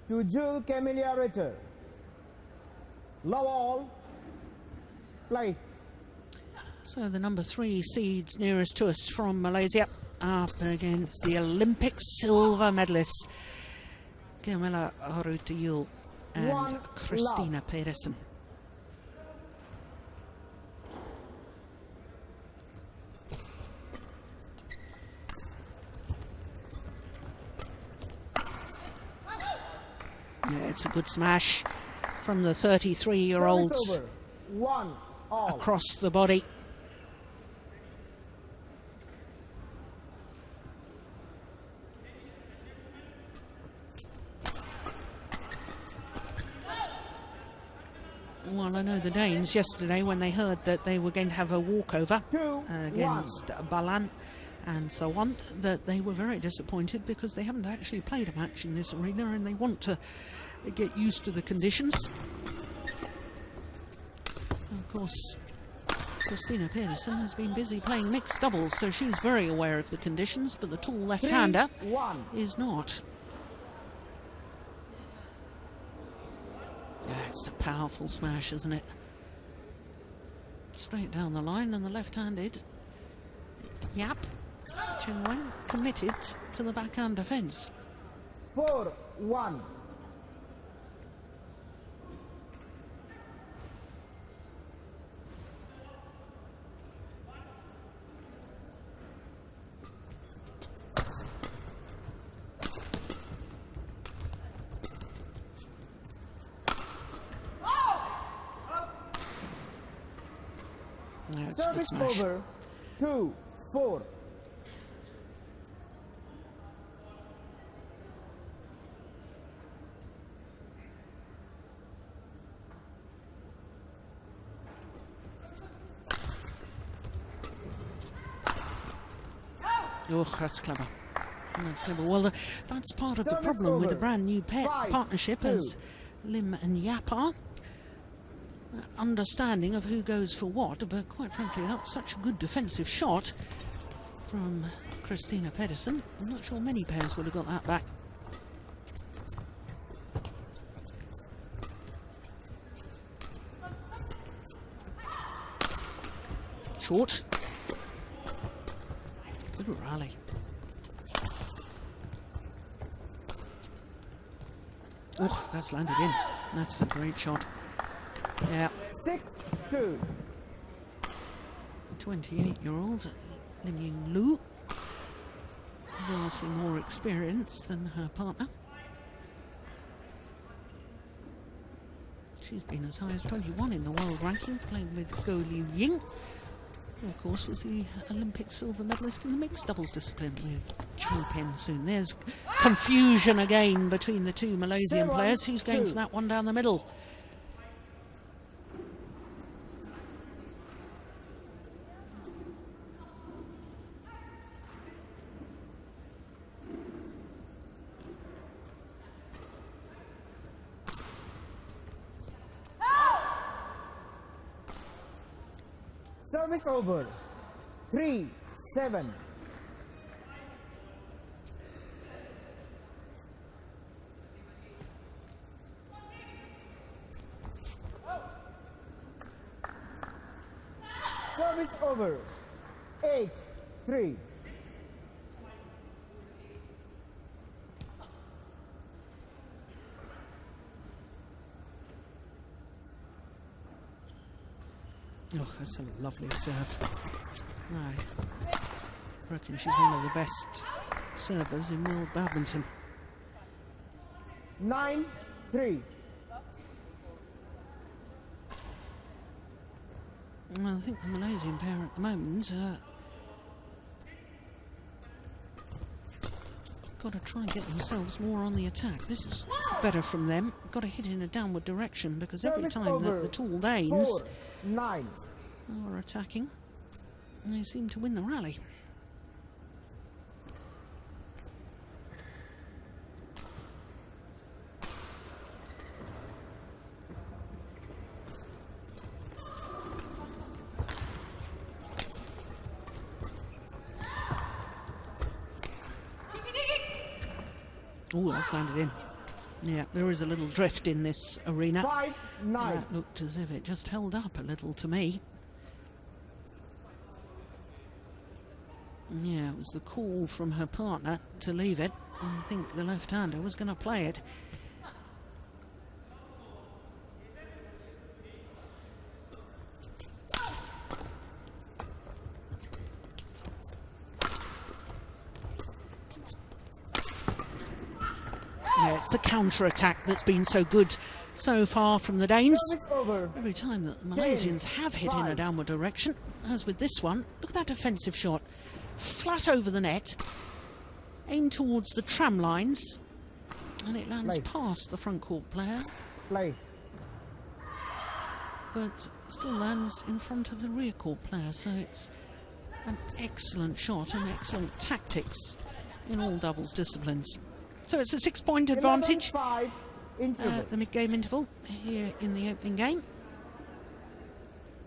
to Juhl Ritter. Love all. Play. So the number 3 seeds nearest to us from Malaysia up against the Olympic silver medalists Camilla Juhl and Christina Pedersen. Yeah, it's a good smash from the 33-year-olds across the body. Well, I know the Danes yesterday, when they heard that they were going to have a walkover against Balan and so on, that they were very disappointed because they haven't actually played a match in this arena and they want to get used to the conditions. And of course, Christina Pedersen has been busy playing mixed doubles, so she's very aware of the conditions, but the tall left-hander is not. Yeah, it's a powerful smash, isn't it? Straight down the line, and the left-handed Yap Chen Wang committed to the backhand defence. 4-1. Service over. 2-4. Oh, that's clever. That's clever. Well, that's part of the problem with the brand new partnership, as Lim and Yap are. Understanding of who goes for what, but quite frankly, that was such a good defensive shot from Christina Pedersen. I'm not sure many pairs would have got that back. Short. Good rally. Oh, that's landed in. That's a great shot. Yeah. 6-2. 28-year-old Lin Ying Lu, vastly more experienced than her partner. She's been as high as 21 in the world rankings, playing with Go Liu Ying, who of course was the Olympic silver medalist in the mixed doubles discipline with Chang Pen soon. There's confusion again between the two Malaysian players. Who's going for that one down the middle? Service over. 3-7. Service over. 8-3. Oh, that's a lovely serve. I reckon she's one of the best servers in world badminton. 9-3. Well, I think the Malaysian pair at the moment got to try and get themselves more on the attack. This is better from them. Got to hit in a downward direction, because every time that the tall Danes are attacking, they seem to win the rally. Oh, that's landed in. Yeah, there is a little drift in this arena. 5-9. That looked as if it just held up a little to me. Yeah, it was the call from her partner to leave it. I think the left-hander was going to play it. Yeah, it's the counter-attack that's been so good so far from the Danes. Service over. Every time that the Malaysians have hit in a downward direction, as with this one, look at that defensive shot. Flat over the net, aimed towards the tram lines, and it lands past the front court player. Play. But still lands in front of the rear court player, so it's an excellent shot and excellent tactics in all doubles disciplines. So it's a 6-point advantage 11-5 at the mid-game interval here in the opening game.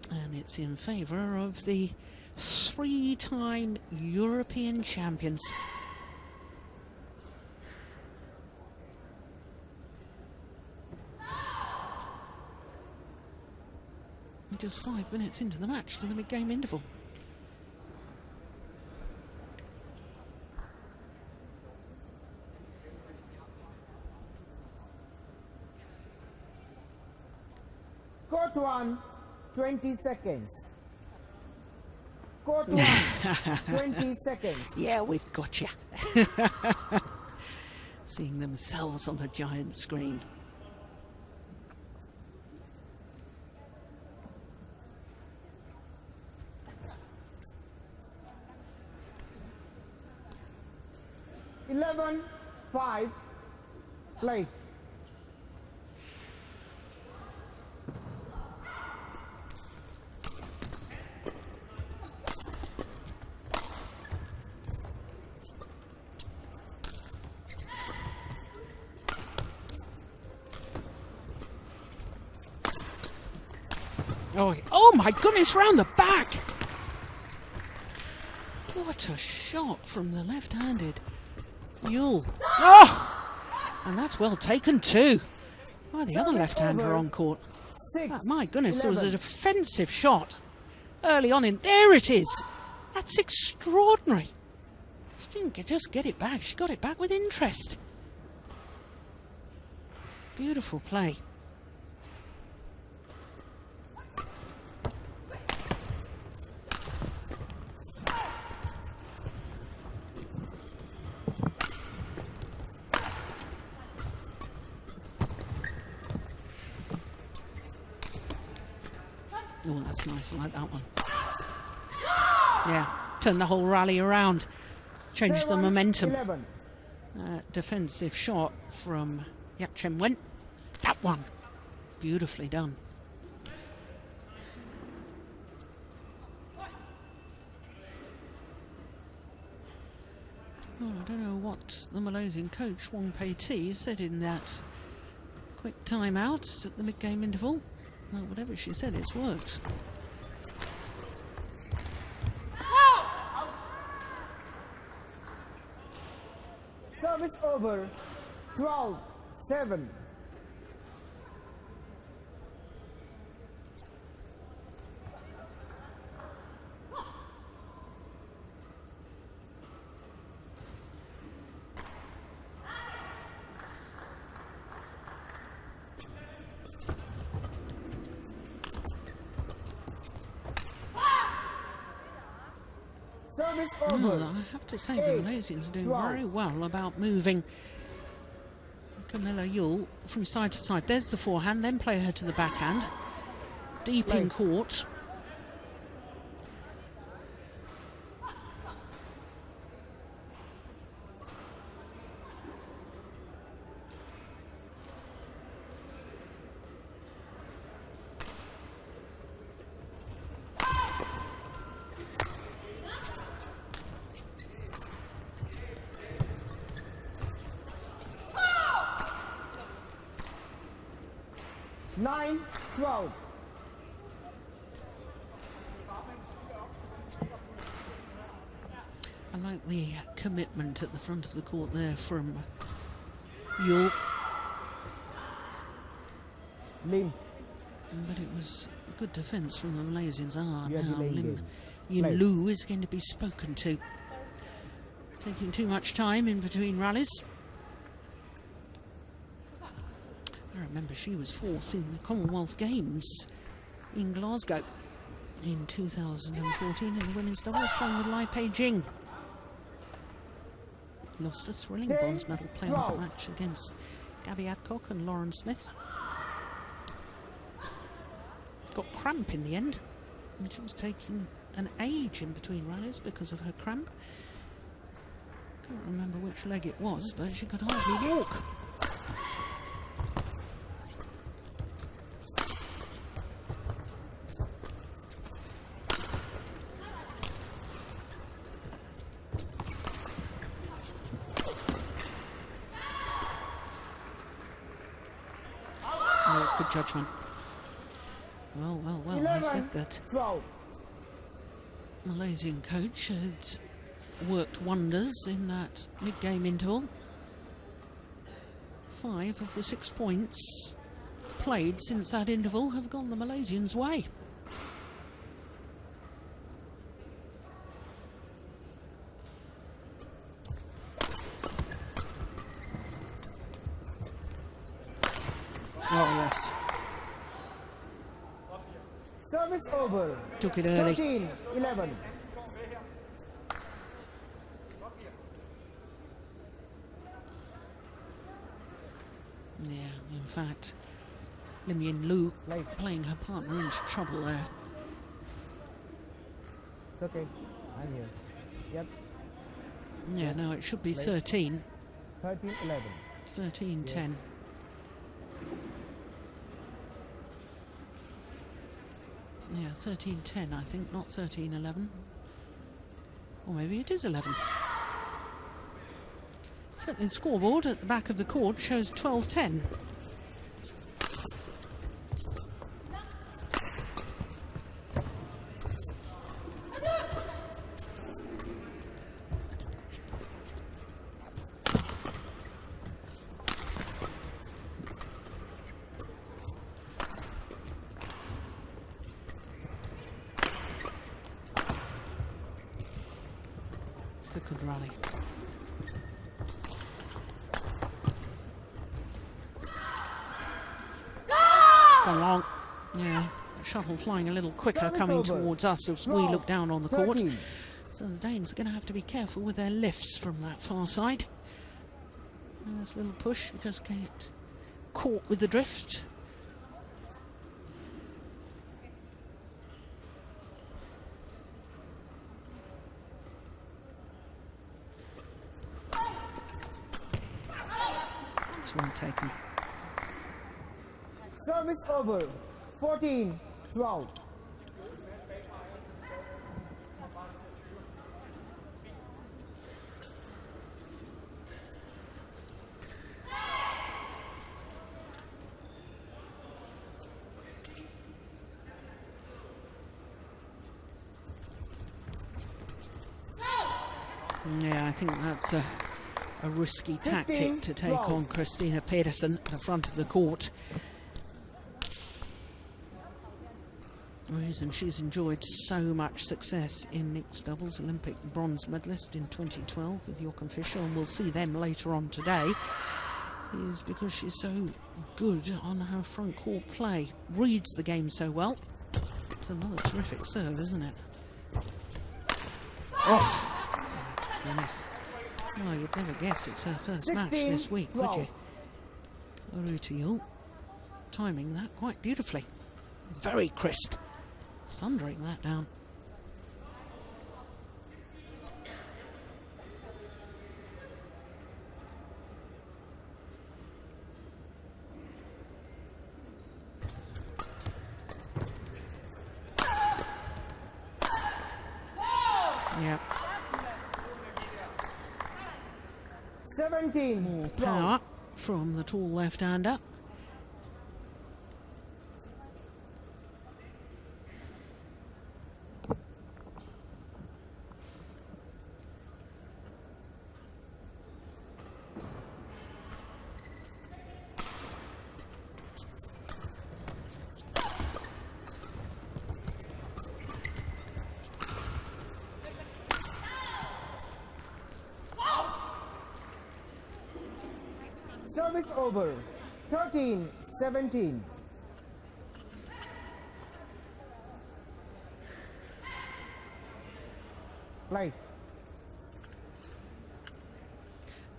And it's in favour of the 3-time European champions. Just 5 minutes into the match to the mid-game interval. Court 1, 20 seconds. Court 1, 20 seconds. Yeah, we've got you. Seeing themselves on the giant screen. Eleven, 5, play. Oh my goodness, round the back! What a shot from the left-handed Juhl. Oh! And that's well taken too. Oh, the other left-hander on court. 6, My goodness, 11. there was a defensive shot early on in. There it is! That's extraordinary. She didn't just get it back, she got it back with interest. Beautiful play. Oh, that's nice. I like that one. Yeah, turn the whole rally around. Change the momentum. 11. Defensive shot from Yap Chen Wen. That one. Beautifully done. Well, I don't know what the Malaysian coach, Wong Pei Ti, said in that quick timeout at the mid-game interval. Well, whatever she said, it's worked. Service over. 12-7. Service over. Well, I have to say the 8, Malaysians are doing 12. very well about moving Camilla Juhl from side to side. There's the forehand, then play her to the backhand. Deep in court. Nine, 12. I like the commitment at the front of the court there from Juhl. Lim. But it was good defence from the Malaysians. We are Now delaying Lim game. Yin Play. Lu is going to be spoken to. Taking too much time in between rallies. I remember she was 4th in the Commonwealth Games in Glasgow in 2014 in the women's doubles, playing with Lai Pei-jing. Lost a thrilling 10, bronze medal playoff 12. match against Gabby Adcock and Lauren Smith. Got cramp in the end, and she was taking an age in between rallies because of her cramp. Can't remember which leg it was, but she could hardly walk. Oh, it's good judgment. Well, I 11, said that 12. Malaysian coach had worked wonders in that mid-game interval. 5 of the 6 points played since that interval have gone the Malaysians' way. Oh yes, Service over. took it early. 13, 11. Yeah, in fact, Lim Yin Lu Late. playing her partner into trouble there. It's okay. I'm here. Yep. Yeah, no, it should be Late. 13. 13, 11. 13-10. Yeah, 13-10, I think, not 13-11. Or maybe it is 11. Certainly the scoreboard at the back of the court shows 12-10. It's a good rally. Gone long. Yeah, shuttle flying a little quicker, Service coming over. towards us as we 12, look down on the court. 13. So the Danes are going to have to be careful with their lifts from that far side. And there's a little push, just get caught with the drift. That's one taken. Service over. 14, 12. Yeah, I think that's a risky 15, tactic to take 12. on Christina Pedersen at the front of the court. The reason she's enjoyed so much success in mixed doubles, Olympic bronze medalist in 2012 with Jochen Fischer, and we'll see them later on today, is because she's so good on her front court play. Reads the game so well. It's another terrific serve, isn't it? Oh! Goodness. Well, you'd never guess it's her first match 16, this week, 12. would you? Ruta Juhl timing that quite beautifully. Very crisp. Thundering that down. Yeah. 17, More 12. power from the tall left-hander. Service over. 13-17. Play.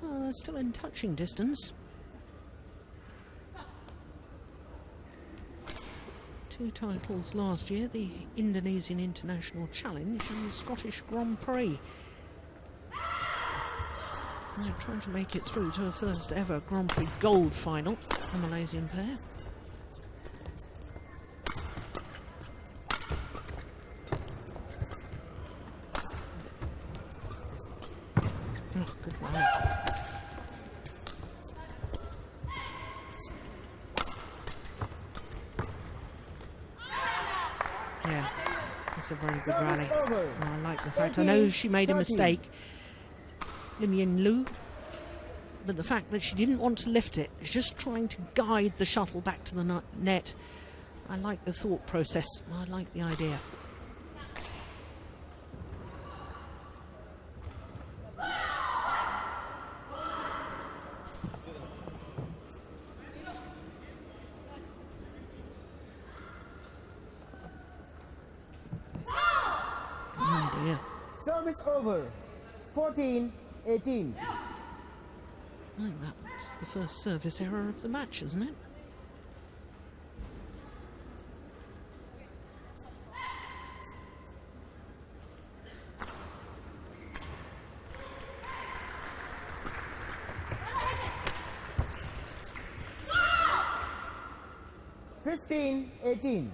Oh, they're still in touching distance. 2 titles last year, the Indonesian International Challenge and the Scottish Grand Prix. They're trying to make it through to a first ever Grand Prix gold final, the Malaysian pair. Oh, good rally. Yeah, that's a very good rally. I like the fact, I know she made a mistake, Lim Yin Lu, but the fact that she didn't want to lift it, just trying to guide the shuttle back to the net. I like the thought process, I like the idea. Oh dear. Service over. 14-18. I think that's the first service error of the match, isn't it? Fifteen, 18.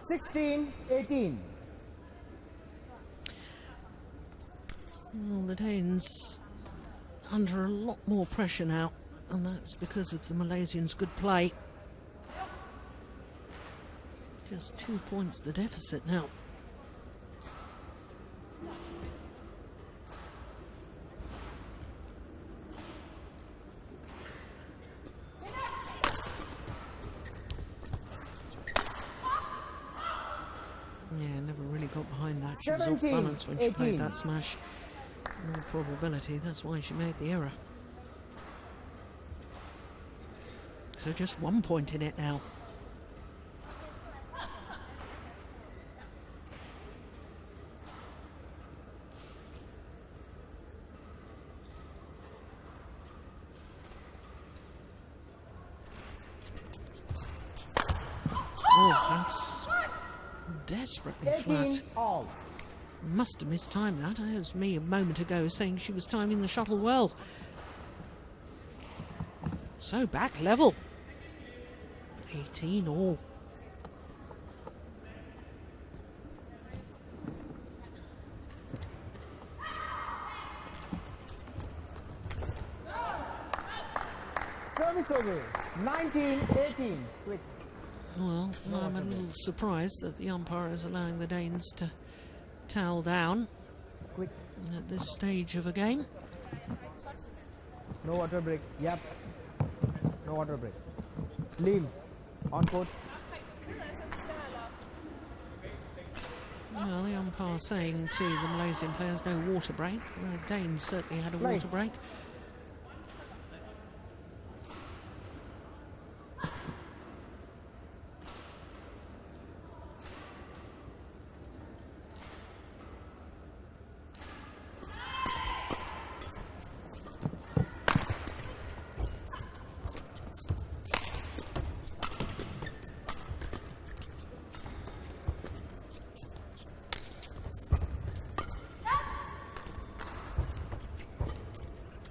Sixteen, 18. Well, the Danes under a lot more pressure now, and that's because of the Malaysians' good play. Just 2 points the deficit now. Yeah, never really got behind that. She was off 17, balance when she played 18. that smash. In all probability, that's why she made the error. So just 1 point in it now. Oh, that's desperately 18 flat. all. Must have mistimed that. It was me a moment ago saying she was timing the shuttle well. So back level. 18 all. Service over. 19-18. Quick. Well, I'm a little surprised that the umpire is allowing the Danes to towel down Quick. at this stage of a game. No water break. Yep. No water break. Lim. On court. Well, the umpire saying to the Malaysian players no water break. The Danes certainly had a Play. water break.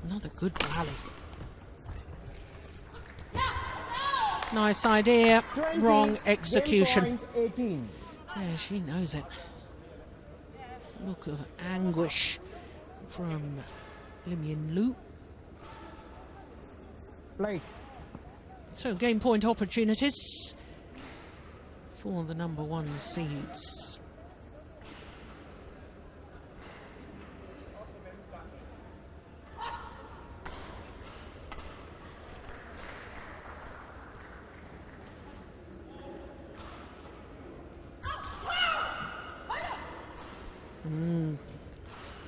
Another good rally. Nice idea, 20, wrong execution. game point 18. Yeah, she knows it. Look of anguish from Lim Yin Lu. Play. So game point opportunities for the number 1 seeds.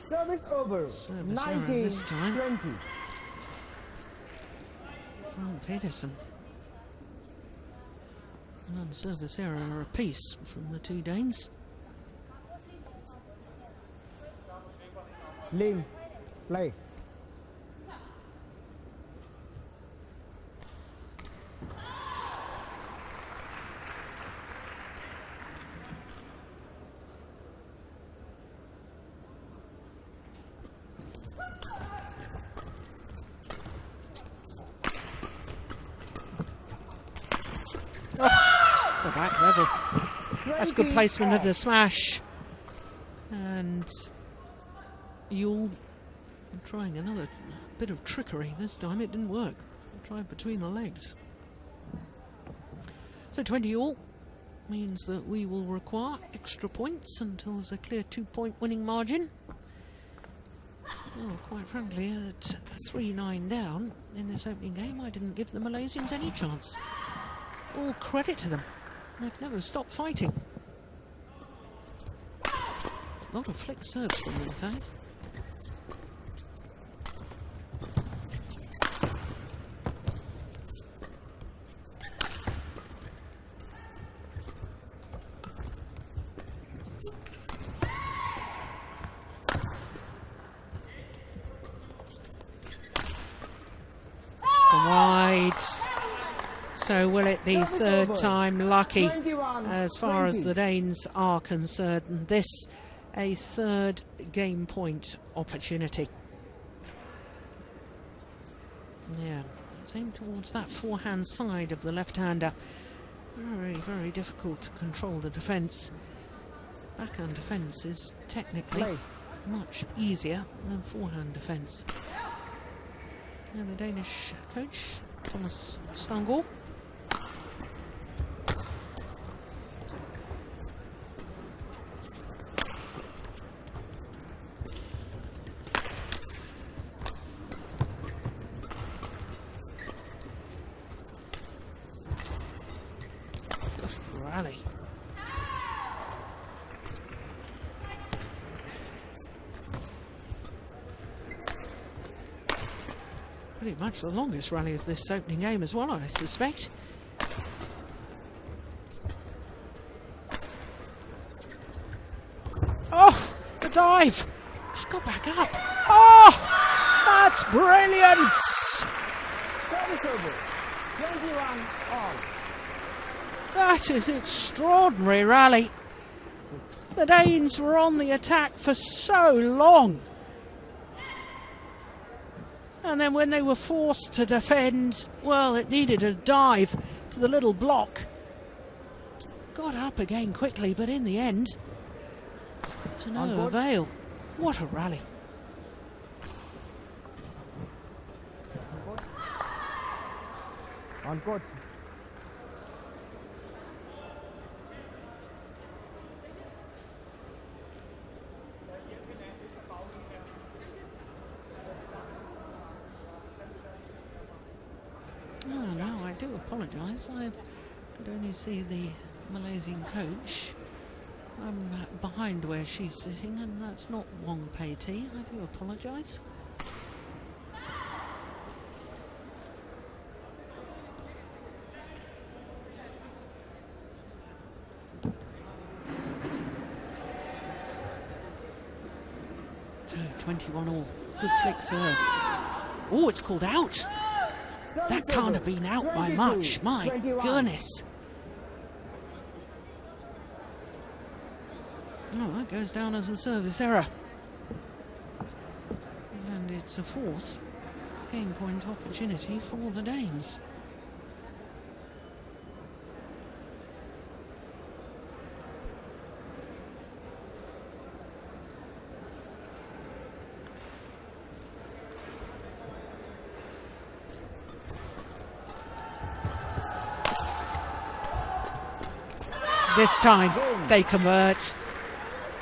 Service over. Service error this time. 19-20. From Pedersen. And service error apiece from the two Danes. Lim. Play. The back level. That's good placement of the smash. And Juhl trying another bit of trickery. This time it didn't work. Tried between the legs. So 20 all means that we will require extra points until there's a clear 2-point winning margin. Well, quite frankly, at 3-9 down in this opening game, I didn't give the Malaysians any chance. All credit to them. They've never stopped fighting. A lot of flick serves from them, in fact. Wide. So will it be third time lucky as far as the Danes are concerned? And this a third game point opportunity. Yeah, it's aimed towards that forehand side of the left-hander. Very, very difficult to control the defence. Backhand defence is technically much easier than forehand defence. And the Danish coach, Thomas Stangl. Rally. Pretty much the longest rally of this opening game as well, I suspect. Oh, the dive! She's got back up. Oh, that's brilliant! Service over. 21 all. That is extraordinary rally. The Danes were on the attack for so long. And then when they were forced to defend, well, it needed a dive to the little block. Got up again quickly, but in the end, to no avail. What a rally. On court. Oh, no, I do apologise. I could only see the Malaysian coach. I'm behind where she's sitting, and that's not Wong Pei Ti. I do apologise. So 21 all. Good flick serve. Oh, it's called out. That can't have been out by much. My goodness. Oh, that goes down as a service error. And it's a fourth game point opportunity for the Danes. this time they convert.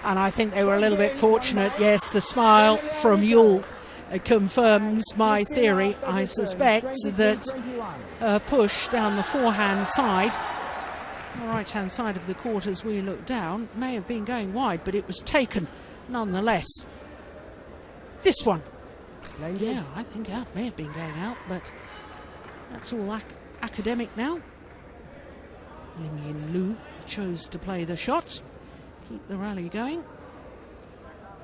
And I think they were a little bit fortunate. Yes, the smile from Juhl confirms my theory. I suspect that push down the forehand side, the right-hand side of the court as we look down, may have been going wide, but it was taken nonetheless. This one, yeah, I think that may have been going out, but that's all academic now. Lim Lu chose to play the shot, keep the rally going,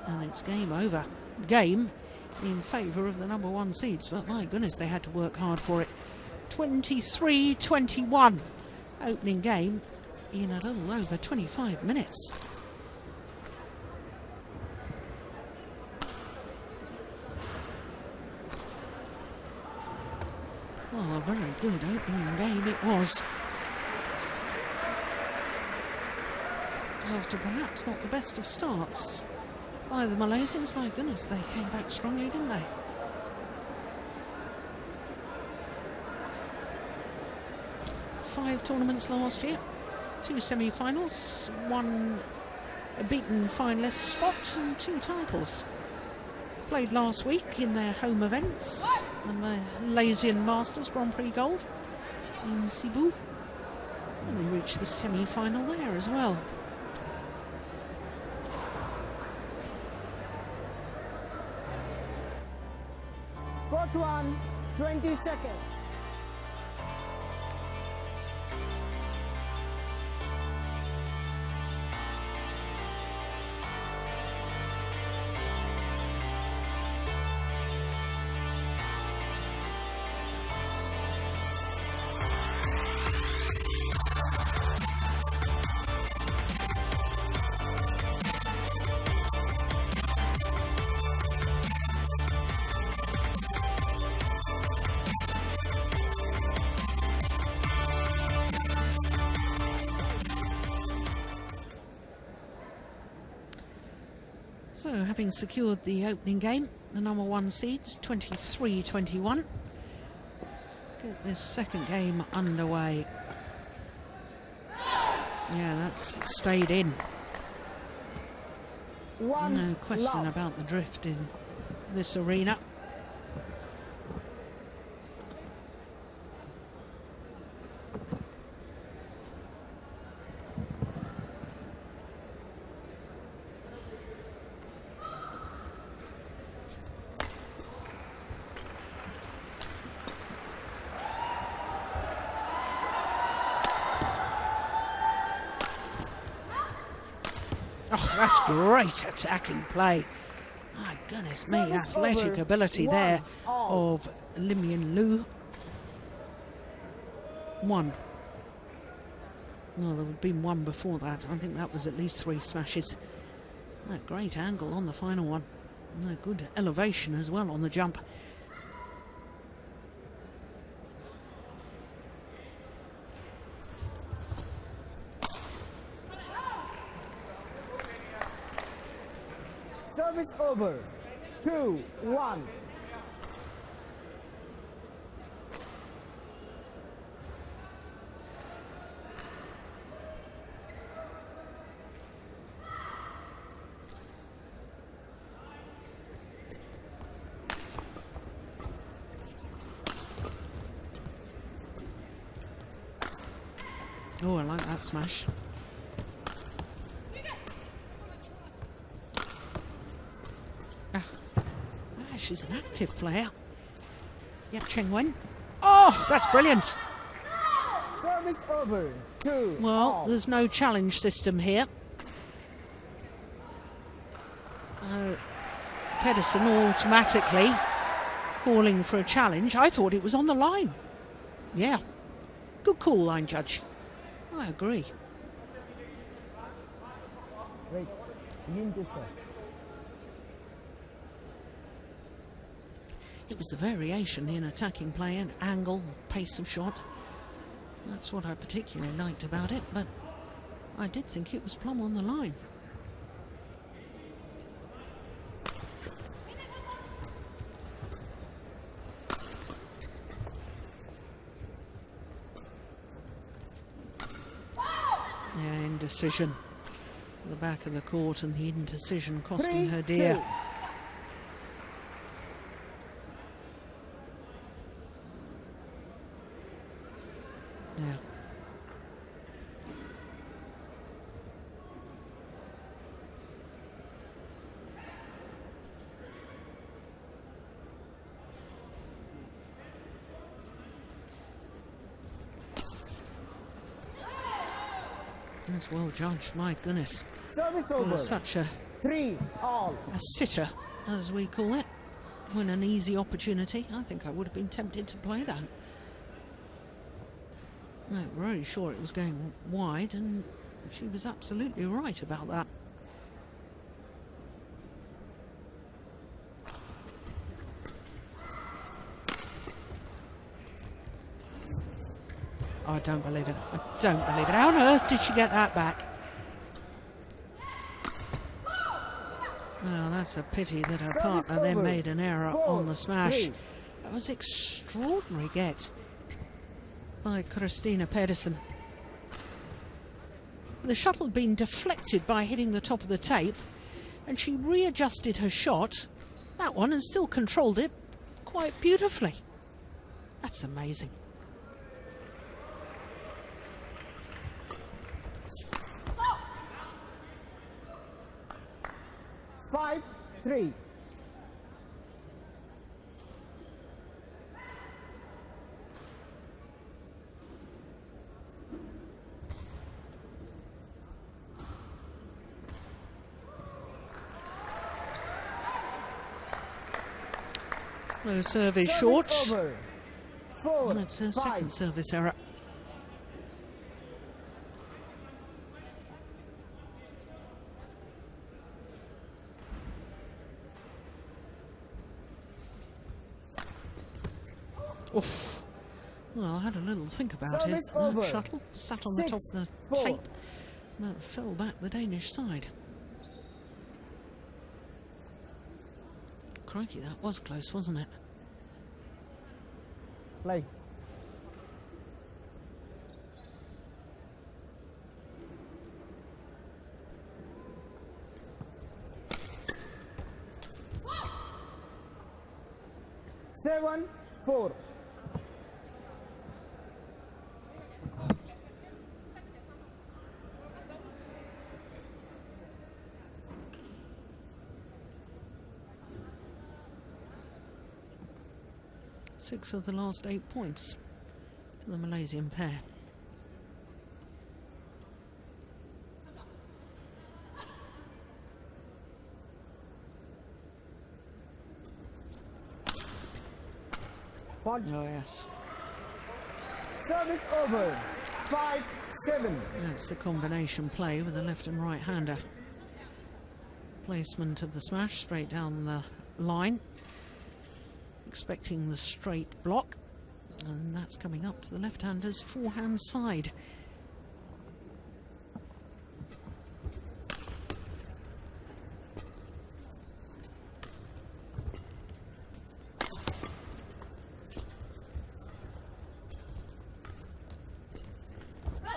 and it's game over. Game in favour of the number one seeds, but my goodness, they had to work hard for it. 23-21 opening game in a little over 25 minutes. Well, a very good opening game it was. After perhaps not the best of starts by the Malaysians, my goodness, they came back strongly, didn't they? Five tournaments last year, 2 semi-finals, 1 beaten finalist spot and 2 titles. Played last week in their home events and the Malaysian Masters Grand Prix Gold in Cebu, and they reached the semi-final there as well. Court 1, 20 seconds. So, having secured the opening game, the number one seeds, 23-21. Get this second game underway. Yeah, that's stayed in. No question about the drift in this arena. Oh, that's great attacking play. My goodness me, athletic ability there of Lim Lu. 1. Well, there would have been 1 before that. I think that was at least 3 smashes. That great angle on the final one. And a good elevation as well on the jump. Service over. 2-1. Oh, I like that smash. She's an active player. Yep, Cheng Wen. Oh, that's brilliant. Service over. 2. Well, there's no challenge system here. Pedersen automatically calling for a challenge. I thought it was on the line. Yeah. Good call, line judge. I agree. Wait. Begin to serve. It was the variation in attacking play and angle, pace of shot. That's what I particularly liked about it, but I did think it was plumb on the line. Yeah, decision. The back of the court, and the indecision costing 3-2. her dear. Yeah. That's well judged, my goodness. Service Well, over. such a 3-all. sitter, as we call it. When an easy opportunity, I think I would have been tempted to play that. I'm very sure it was going wide, and she was absolutely right about that. Oh, I don't believe it. I don't believe it. How on earth did she get that back? Well, that's a pity that her partner then made an error on the smash. That was extraordinary get by Christina Pedersen. The shuttle had been deflected by hitting the top of the tape, and she readjusted her shot, that one, and still controlled it quite beautifully. That's amazing. Five, 3. The service short. Over. 4, That's a 5. second service error. Oof. Well, I had a little think about it. That shuttle sat on the top of the tape. That fell back the Danish side. Crikey, that was close, wasn't it? Play. Seven, 4. Six of the last 8 points to the Malaysian pair. Oh, yes. Service over. 5, 7. That's the combination play with the left and right hander. Placement of the smash straight down the line. Expecting the straight block. And that's coming up to the left-hander's forehand side.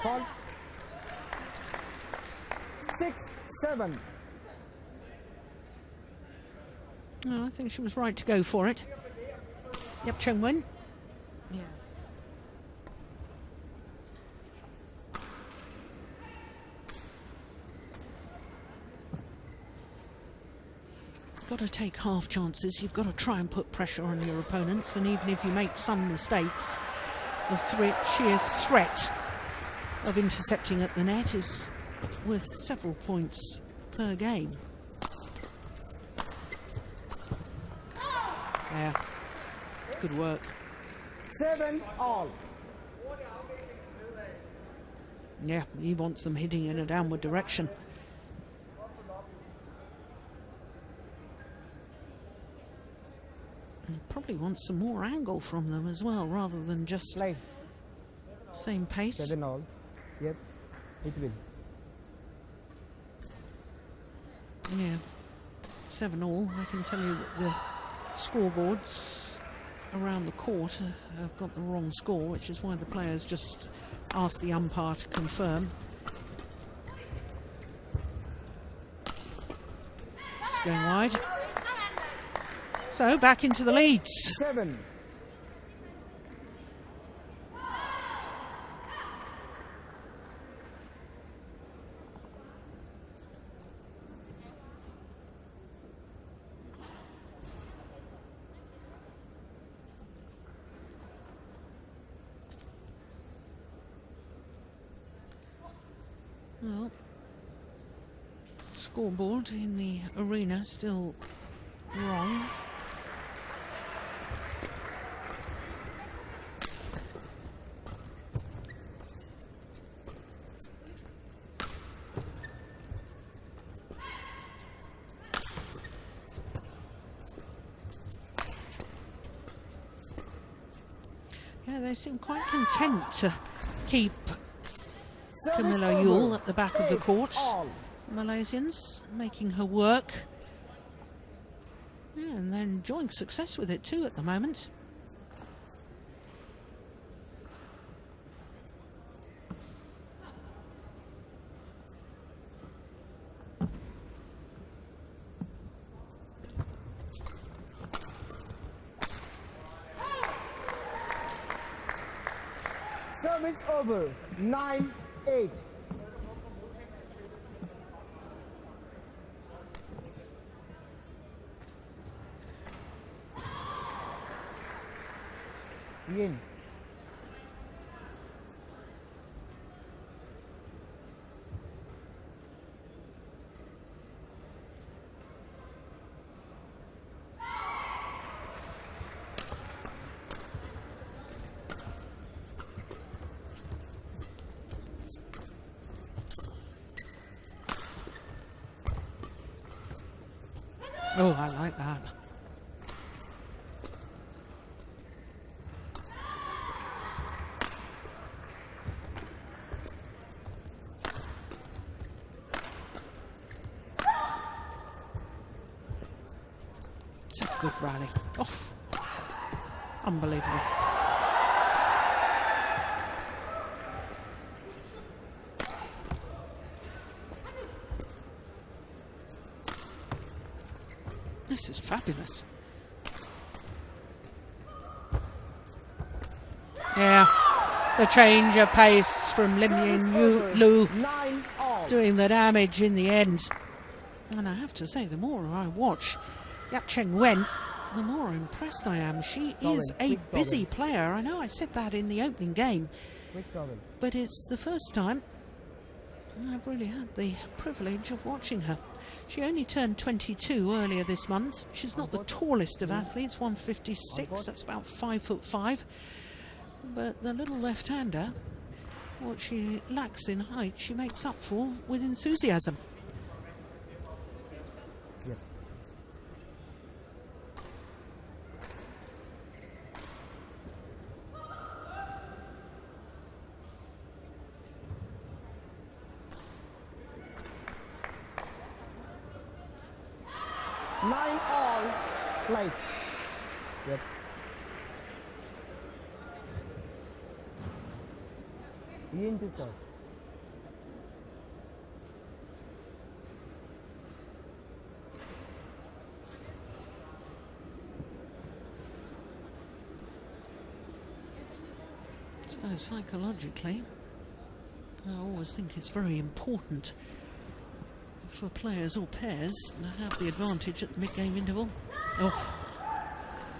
Ball. 6, 7. Oh, I think she was right to go for it. Yep, Cheng Wen. Yes. Got to take half chances. You've got to try and put pressure on your opponents, and even if you make some mistakes, the sheer threat of intercepting at the net is worth several points per game. Yeah, good work. 7 all. Yeah, he wants them hitting in a downward direction. And probably wants some more angle from them as well, rather than just Play. same pace. 7 all. Yep, it will. Yeah, 7 all. I can tell you that the scoreboards around the court have got the wrong score, which is why the players just asked the umpire to confirm. going wide. So back into the leads. 7. Well, scoreboard in the arena still wrong. Yeah, they seem quite content to keep Camilla Juhl at the back of the court. Malaysians making her work. Yeah, and they're enjoying success with it too at the moment. Service over. 9-8. Yin. Oh, I like that. It's a good rally. Oh, unbelievable. This is fabulous. Yeah, the change of pace from Lim Yin Lu doing the damage in the end. And I have to say, the more I watch Yap Cheng Wen, the more impressed I am. She is a busy player. I know I said that in the opening game, but it's the first time I've really had the privilege of watching her. She only turned 22 earlier this month. She's not the tallest of athletes, 156, that's about 5'5". But the little left-hander, what she lacks in height, she makes up for with enthusiasm. Yep. Nine all played. Yep. Yin to serve. So psychologically, I always think it's very important for players or pairs to have the advantage at the mid-game interval. Oh,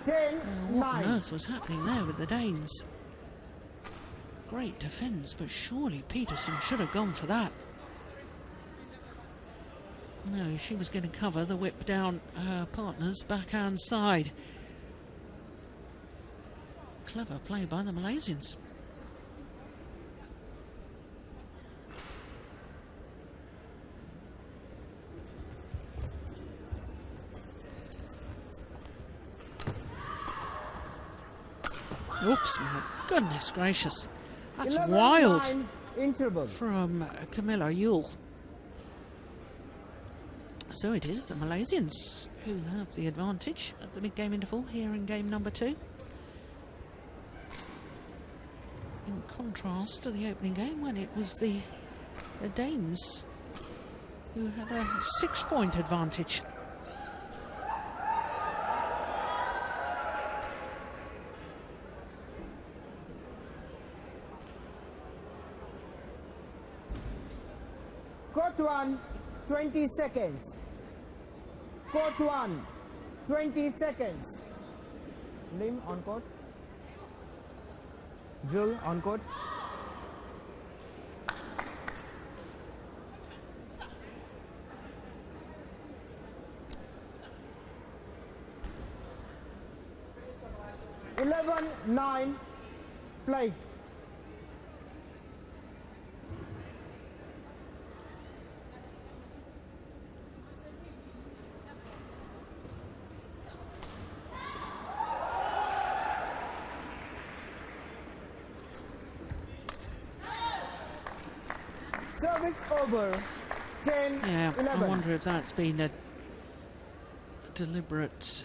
10-9. what on earth was happening there with the Danes? Great defence, but surely Peterson should have gone for that. No, she was going to cover the whip down her partner's backhand side. Clever play by the Malaysians. Oops, my goodness gracious. That's 11-9 wild interval. from Camilla Juhl. So it is the Malaysians who have the advantage at the mid-game interval here in game number 2. In contrast to the opening game when it was the Danes who had a 6-point advantage. Court 1, 20 seconds. Court 1, 20 seconds. Lim on court. Juhl on court. Eleven, 9, play. Service over. 10, Yeah, 11. I wonder if that's been a deliberate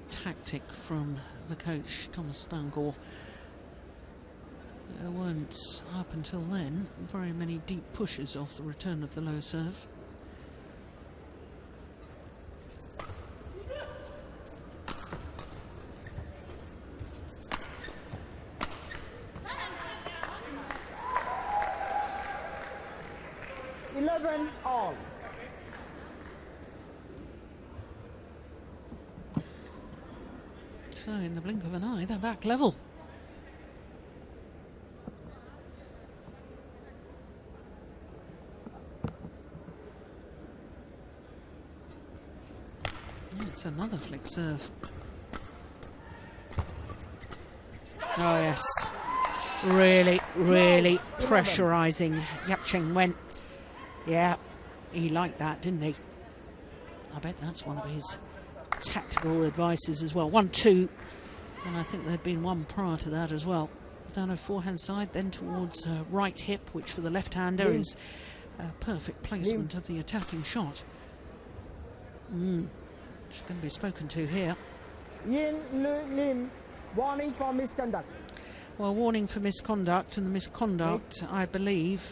tactic from the coach, Thomas Stangor. There weren't, up until then, very many deep pushes off the return of the low serve. All. So in the blink of an eye, they're back level. It's another flick serve. Oh yes, really pressurising. Yap Cheng Wen. Yeah, he liked that, didn't he? I bet that's one of his tactical advices as well. 1-2, and I think there'd been one prior to that as well. Down a forehand side, then towards right hip, which for the left-hander is a perfect placement of the attacking shot. It's going to be spoken to here. Yin Lim, warning for misconduct. Well, warning for misconduct, and the misconduct, I believe,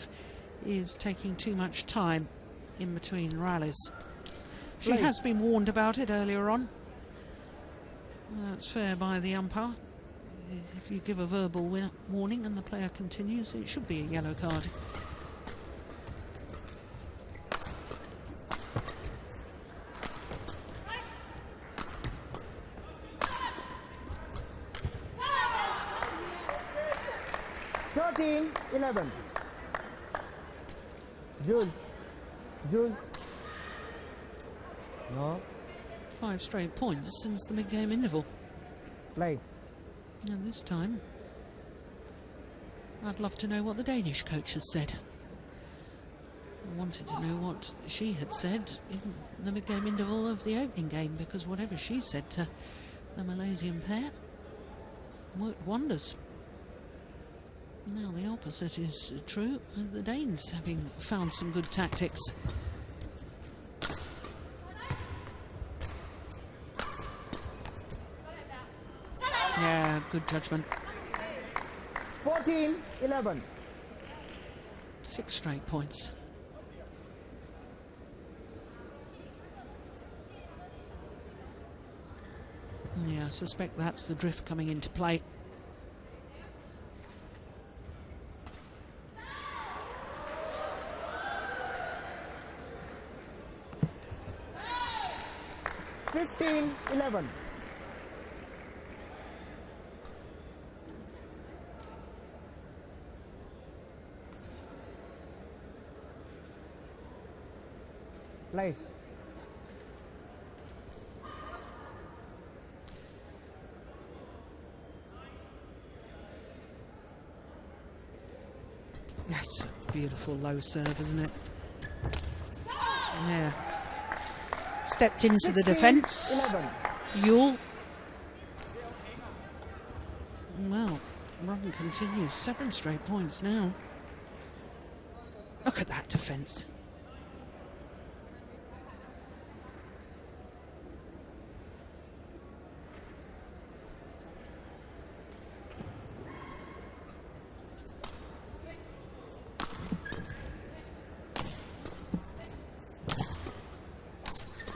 is taking too much time in between rallies. She has been warned about it earlier on. That's fair by the umpire. If you give a verbal warning and the player continues, it should be a yellow card. Thirteen, 11. Juhl. No. 5 straight points since the mid-game interval. Play. And this time, I'd love to know what the Danish coach has said. I wanted to know what she had said in the mid-game interval of the opening game, because whatever she said to the Malaysian pair worked wonders. Now the opposite is true, the Danes having found some good tactics. Yeah, good judgment. 14, 11. 6 straight points. Yeah, I suspect that's the drift coming into play. Fifteen, 11. Play. That's a beautiful low serve, isn't it? Yeah. Stepped into 16, the defence. 11. Juhl. Well, run continues. 7 straight points now. Look at that defence.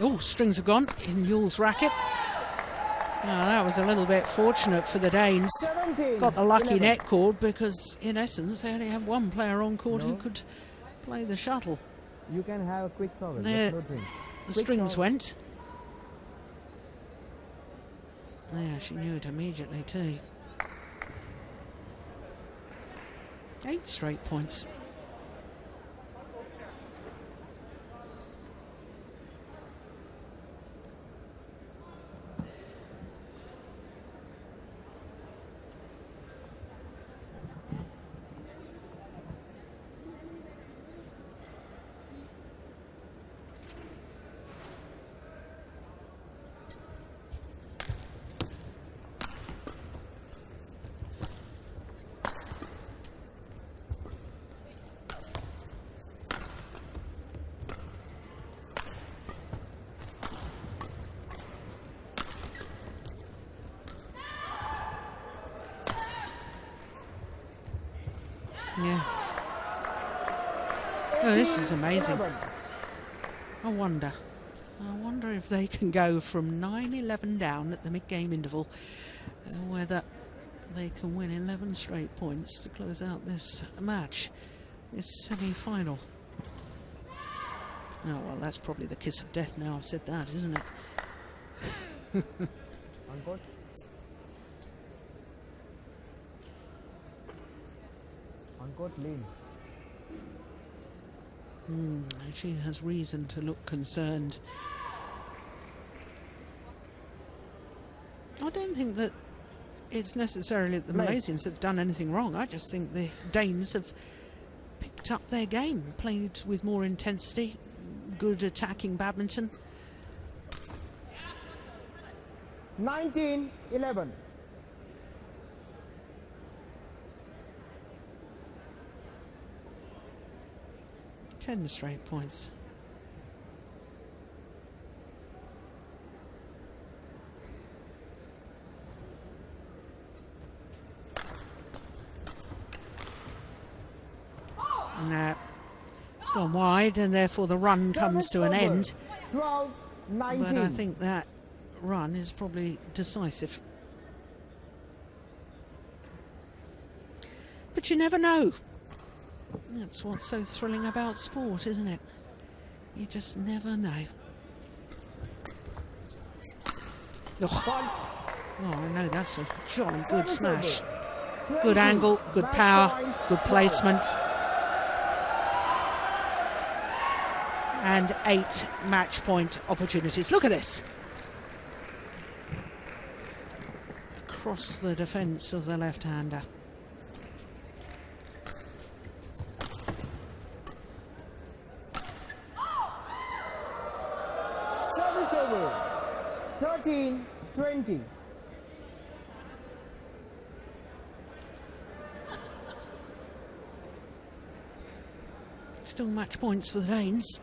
Oh, strings have gone in Juhl's racket. Oh, that was a little bit fortunate for the Danes. 17, Got the lucky 11. net cord, because in essence they only have one player on court who could play the shuttle. You can have a quick towel, There, but no drink. the Quick strings towel. went. Yeah, she knew it immediately too. 8 straight points. Yeah. Oh, this is amazing. 11. I wonder if they can go from 9-11 down at the mid-game interval, whether they can win 11 straight points to close out this match, this semi-final. Oh, well, that's probably the kiss of death now I've said that, isn't it? Uncourt. Uncourt lean. She has reason to look concerned. I don't think that it's necessarily that the Malaysians have done anything wrong. I just think the Danes have picked up their game, played with more intensity, good attacking badminton. 19-11. Ten straight points. No, it's gone wide, and therefore the run comes to an end. 12-19. But I think that run is probably decisive. But you never know. That's what's so thrilling about sport, isn't it? You just never know. Oh, I know that's a jolly good smash. Good angle, good power, good placement. And 8 match point opportunities. Look at this. Across the defence of the left-hander. Service over. 13-20. Still match points for the Danes.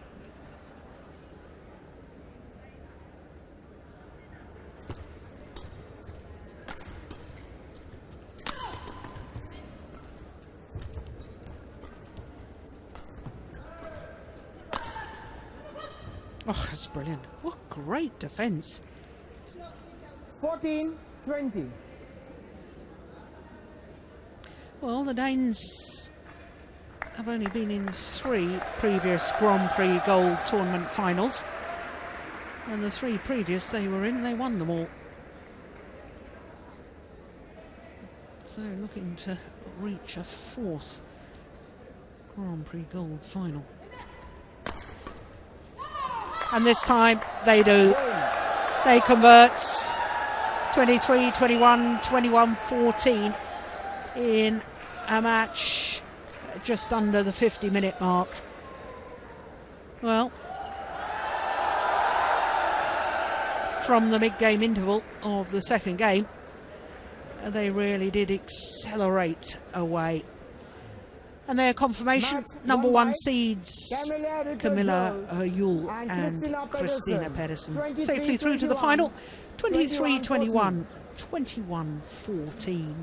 Oh, that's brilliant. What great defence. 14-20. Well, the Danes have only been in 3 previous Grand Prix Gold Tournament finals. And the 3 previous they were in, they won them all. So looking to reach a 4th Grand Prix Gold final. And this time they do. They convert 23-21, 21-14 in a match just under the 50-minute mark. Well, from the mid-game interval of the second game, they really did accelerate away. And their confirmation, number 1 seeds Camilla Juhl and Christina Pedersen safely through to the final, 23-21, 21-14.